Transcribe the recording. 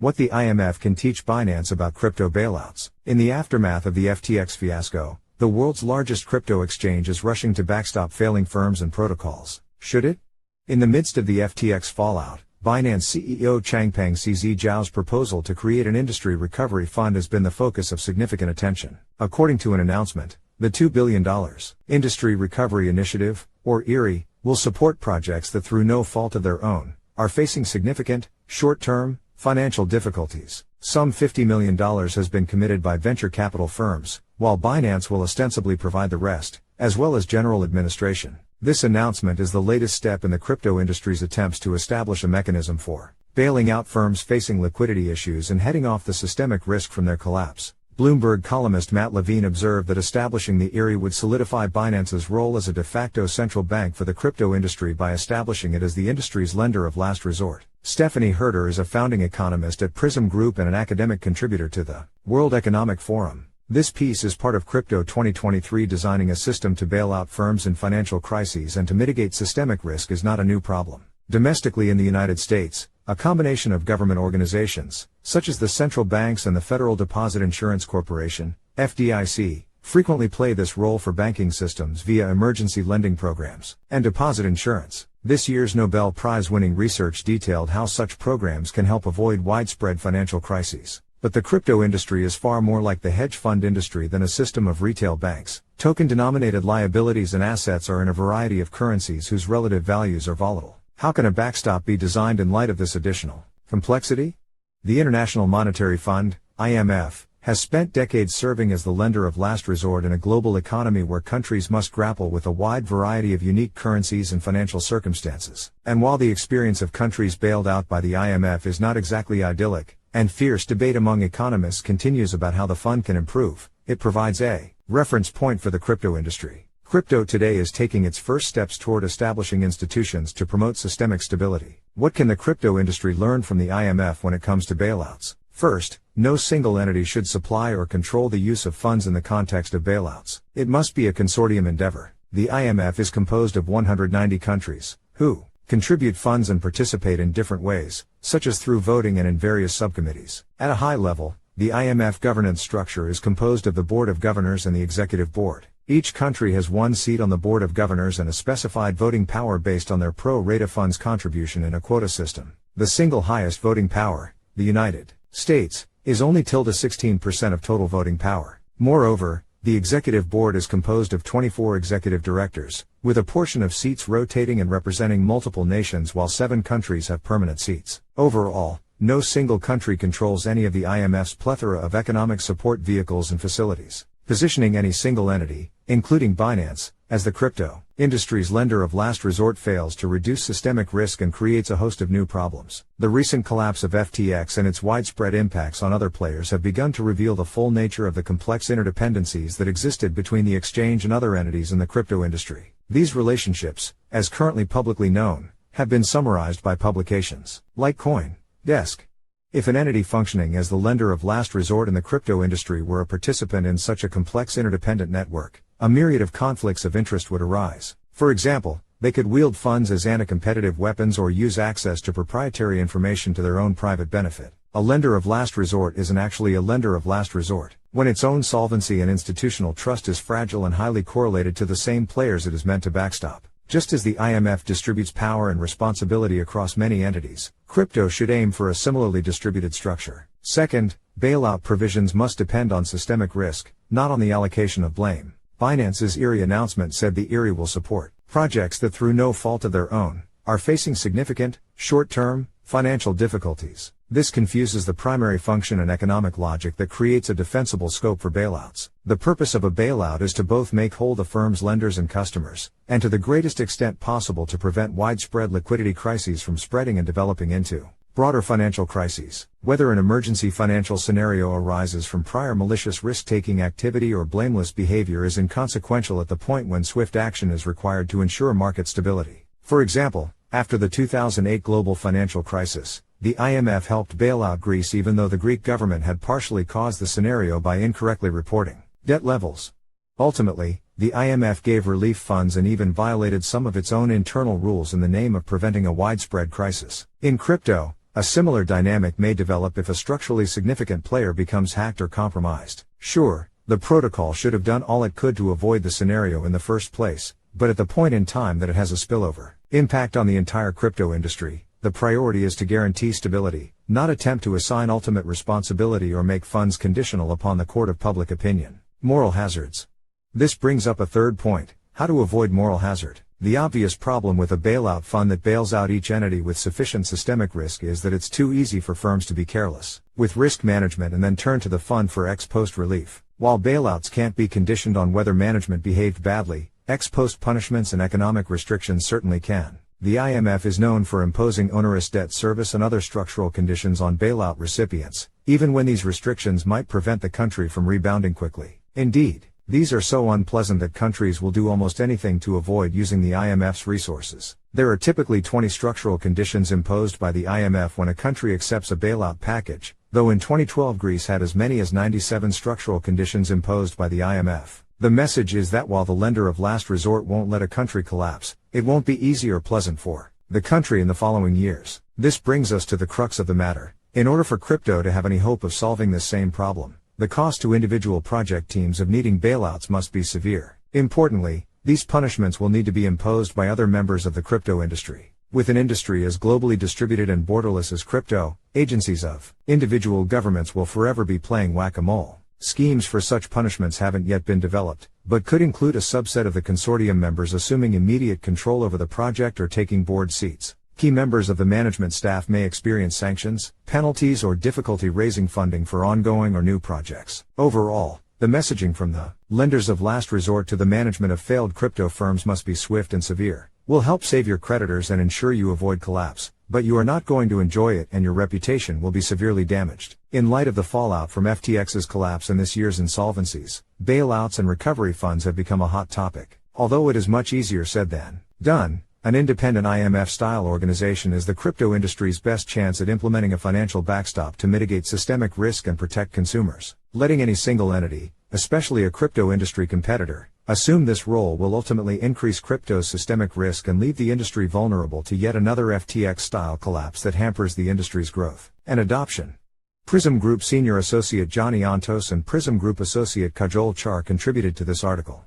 What the IMF can teach Binance about crypto bailouts. In the aftermath of the FTX fiasco, the world's largest crypto exchange is rushing to backstop failing firms and protocols. Should it? In the midst of the FTX fallout, Binance CEO Changpeng sees Zhao's proposal to create an industry recovery fund has been the focus of significant attention. According to an announcement, the $2 billion Industry Recovery Initiative, or IRI, will support projects that through no fault of their own, are facing significant, short-term, financial difficulties. Some $50 million has been committed by venture capital firms, while Binance will ostensibly provide the rest, as well as general administration. This announcement is the latest step in the crypto industry's attempts to establish a mechanism for bailing out firms facing liquidity issues and heading off the systemic risk from their collapse. Bloomberg columnist Matt Levine observed that establishing the IRI would solidify Binance's role as a de facto central bank for the crypto industry by establishing it as the industry's lender of last resort. Stephanie Herter is a founding economist at Prism Group and an academic contributor to the World Economic Forum. This piece is part of Crypto 2023. Designing a system to bail out firms in financial crises and to mitigate systemic risk is not a new problem. Domestically in the United States, a combination of government organizations, such as the central banks and the Federal Deposit Insurance Corporation, FDIC, frequently play this role for banking systems via emergency lending programs and deposit insurance. This year's Nobel Prize-winning research detailed how such programs can help avoid widespread financial crises. But the crypto industry is far more like the hedge fund industry than a system of retail banks. Token-denominated liabilities and assets are in a variety of currencies whose relative values are volatile. How can a backstop be designed in light of this additional complexity? The International Monetary Fund, IMF, has spent decades serving as the lender of last resort in a global economy where countries must grapple with a wide variety of unique currencies and financial circumstances. And while the experience of countries bailed out by the IMF is not exactly idyllic, and fierce debate among economists continues about how the fund can improve, it provides a reference point for the crypto industry. Crypto today is taking its first steps toward establishing institutions to promote systemic stability. What can the crypto industry learn from the IMF when it comes to bailouts? First, no single entity should supply or control the use of funds in the context of bailouts. It must be a consortium endeavor. The IMF is composed of 190 countries, who contribute funds and participate in different ways, such as through voting and in various subcommittees. At a high level, the IMF governance structure is composed of the Board of Governors and the Executive Board. Each country has one seat on the Board of Governors and a specified voting power based on their pro rata funds contribution in a quota system. The single highest voting power, the United States, is only 16% of total voting power. Moreover, the Executive Board is composed of 24 executive directors, with a portion of seats rotating and representing multiple nations while 7 countries have permanent seats. Overall, no single country controls any of the IMF's plethora of economic support vehicles and facilities. Positioning any single entity, including Binance, as the crypto industry's lender of last resort fails to reduce systemic risk and creates a host of new problems. The recent collapse of FTX and its widespread impacts on other players have begun to reveal the full nature of the complex interdependencies that existed between the exchange and other entities in the crypto industry. These relationships, as currently publicly known, have been summarized by publications like CoinDesk. If an entity functioning as the lender of last resort in the crypto industry were a participant in such a complex interdependent network, a myriad of conflicts of interest would arise. For example, they could wield funds as anti-competitive weapons or use access to proprietary information to their own private benefit. A lender of last resort isn't actually a lender of last resort when its own solvency and institutional trust is fragile and highly correlated to the same players it is meant to backstop. Just as the IMF distributes power and responsibility across many entities, crypto should aim for a similarly distributed structure. Second, bailout provisions must depend on systemic risk, not on the allocation of blame. Binance's IRI announcement said the IRI will support projects that through no fault of their own, are facing significant, short-term, financial difficulties. This confuses the primary function and economic logic that creates a defensible scope for bailouts. The purpose of a bailout is to both make whole the firm's lenders and customers, and to the greatest extent possible to prevent widespread liquidity crises from spreading and developing into broader financial crises. Whether an emergency financial scenario arises from prior malicious risk-taking activity or blameless behavior is inconsequential at the point when swift action is required to ensure market stability. For example, after the 2008 global financial crisis, the IMF helped bail out Greece even though the Greek government had partially caused the scenario by incorrectly reporting debt levels. Ultimately, the IMF gave relief funds and even violated some of its own internal rules in the name of preventing a widespread crisis. In crypto, A similar dynamic may develop if a structurally significant player becomes hacked or compromised. Sure, the protocol should have done all it could to avoid the scenario in the first place, but at the point in time that it has a spillover impact on the entire crypto industry, the priority is to guarantee stability, not attempt to assign ultimate responsibility or make funds conditional upon the court of public opinion. Moral hazards. This brings up a third point: how to avoid moral hazard. The obvious problem with a bailout fund that bails out each entity with sufficient systemic risk is that it's too easy for firms to be careless with risk management and then turn to the fund for ex post relief. While bailouts can't be conditioned on whether management behaved badly, ex post punishments and economic restrictions certainly can. The IMF is known for imposing onerous debt service and other structural conditions on bailout recipients, even when these restrictions might prevent the country from rebounding quickly. Indeed, these are so unpleasant that countries will do almost anything to avoid using the IMF's resources. There are typically 20 structural conditions imposed by the IMF when a country accepts a bailout package, though in 2012 Greece had as many as 97 structural conditions imposed by the IMF. The message is that while the lender of last resort won't let a country collapse, it won't be easy or pleasant for the country in the following years. This brings us to the crux of the matter. In order for crypto to have any hope of solving this same problem, the cost to individual project teams of needing bailouts must be severe. Importantly, these punishments will need to be imposed by other members of the crypto industry. With an industry as globally distributed and borderless as crypto, agencies of individual governments will forever be playing whack-a-mole. Schemes for such punishments haven't yet been developed, but could include a subset of the consortium members assuming immediate control over the project or taking board seats. Key members of the management staff may experience sanctions, penalties, or difficulty raising funding for ongoing or new projects. Overall, the messaging from the lenders of last resort to the management of failed crypto firms must be swift and severe. We'll help save your creditors and ensure you avoid collapse, but you are not going to enjoy it and your reputation will be severely damaged. In light of the fallout from FTX's collapse and this year's insolvencies, bailouts and recovery funds have become a hot topic. Although it is much easier said than done, an independent IMF-style organization is the crypto industry's best chance at implementing a financial backstop to mitigate systemic risk and protect consumers. Letting any single entity, especially a crypto industry competitor, assume this role will ultimately increase crypto's systemic risk and leave the industry vulnerable to yet another FTX-style collapse that hampers the industry's growth and adoption. Prism Group Senior Associate Johnny Antos and Prism Group Associate Kajol Char contributed to this article.